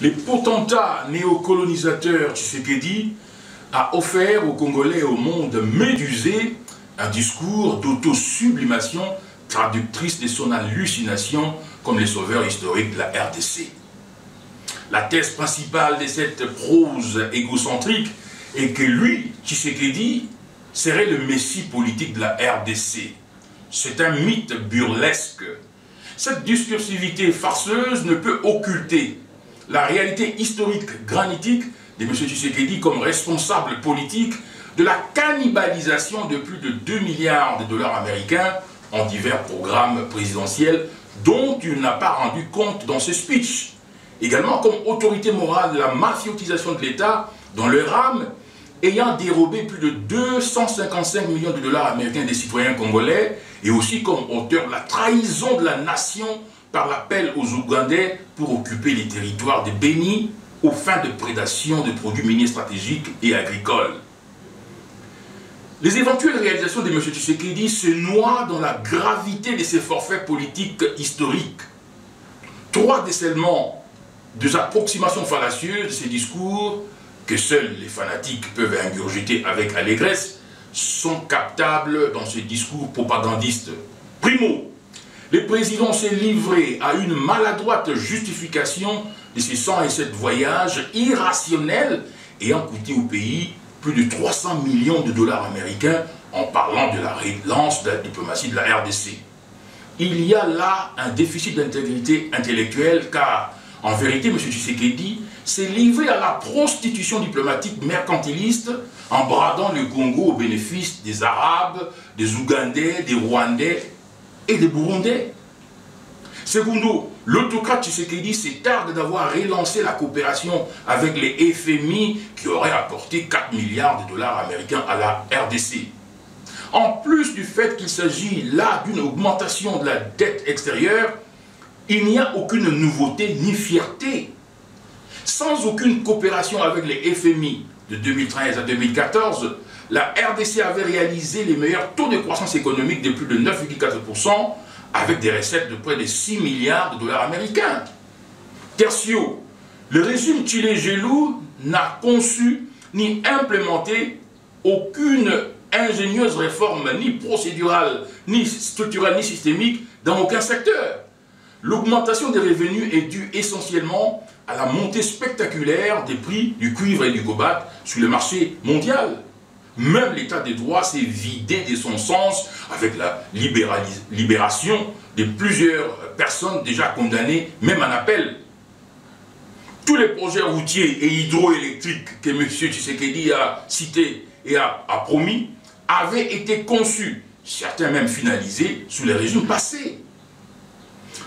Les potentats néocolonisateurs Tshisekedi a offert aux Congolais et au monde médusé un discours d'auto-sublimation traductrice de son hallucination comme les sauveurs historiques de la RDC. La thèse principale de cette prose égocentrique est que lui, Tshisekedi, serait le messie politique de la RDC. C'est un mythe burlesque. Cette discursivité farceuse ne peut occulter la réalité historique granitique de M. Tshisekedi comme responsable politique de la cannibalisation de plus de 2 milliards de dollars américains en divers programmes présidentiels dont il n'a pas rendu compte dans ses speeches. Également comme autorité morale de la mafiotisation de l'État dans le rame ayant dérobé plus de 255 millions de dollars américains des citoyens congolais et aussi comme auteur de la trahison de la nation par l'appel aux Ougandais pour occuper les territoires de Béni aux fins de prédation de produits miniers stratégiques et agricoles. Les éventuelles réalisations de M. Tshisekedi se noient dans la gravité de ses forfaits politiques historiques. 3 décèlements de approximations fallacieuses de ces discours que seuls les fanatiques peuvent ingurgiter avec allégresse sont captables dans ce discours propagandiste. Primo, le président s'est livré à une maladroite justification de ses 107 voyages irrationnels ayant coûté au pays plus de 300 millions de dollars américains en parlant de la relance de la diplomatie de la RDC. Il y a là un déficit d'intégrité intellectuelle car, en vérité, M. Tshisekedi s'est livré à la prostitution diplomatique mercantiliste en bradant le Congo au bénéfice des Arabes, des Ougandais, des Rwandais et des Burundais. Secondo, l'autocrate Tshisekedi s'est tarde d'avoir relancé la coopération avec les FMI qui auraient apporté 4 milliards de dollars américains à la RDC. En plus du fait qu'il s'agit là d'une augmentation de la dette extérieure, il n'y a aucune nouveauté ni fierté. Sans aucune coopération avec les FMI de 2013 à 2014, la RDC avait réalisé les meilleurs taux de croissance économique de plus de 9,4% avec des recettes de près de 6 milliards de dollars américains. Tertio, le régime Tshilé-Gelou n'a conçu ni implémenté aucune ingénieuse réforme ni procédurale, ni structurelle, ni systémique dans aucun secteur. L'augmentation des revenus est due essentiellement à la montée spectaculaire des prix du cuivre et du cobalt sur le marché mondial. Même l'état de droit s'est vidé de son sens avec la libération de plusieurs personnes déjà condamnées, même en appel. Tous les projets routiers et hydroélectriques que M. Tshisekedi a cités et a promis avaient été conçus, certains même finalisés, sous les régimes passés.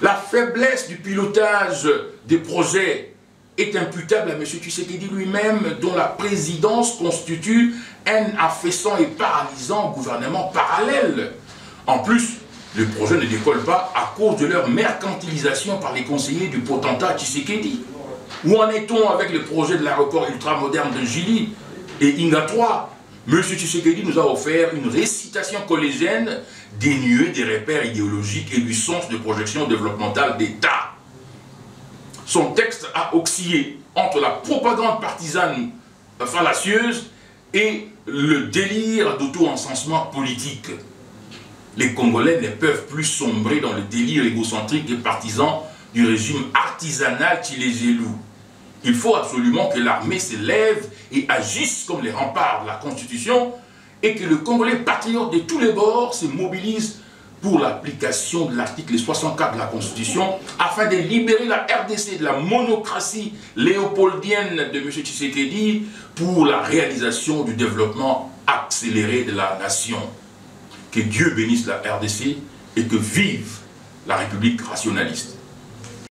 La faiblesse du pilotage des projets est imputable à M. Tshisekedi lui-même, dont la présidence constitue un affaissant et paralysant gouvernement parallèle. En plus, le projet ne décolle pas à cause de leur mercantilisation par les conseillers du potentat Tshisekedi. Où en est-on avec le projet de l'aéroport ultramoderne de Djili et Inga 3? M. Tshisekedi nous a offert une récitation collégienne dénuée des repères idéologiques et du sens de projection développementale d'État. Son texte a oscillé entre la propagande partisane fallacieuse et le délire d'auto-encensement politique. Les Congolais ne peuvent plus sombrer dans le délire égocentrique et partisan du régime artisanal Tshilé-Gelou. Il faut absolument que l'armée s'élève et agisse comme les remparts de la Constitution et que le Congolais patriote de tous les bords se mobilise pour l'application de l'article 64 de la Constitution afin de libérer la RDC de la monocratie léopoldienne de M. Tshisekedi pour la réalisation du développement accéléré de la nation. Que Dieu bénisse la RDC et que vive la République rationaliste.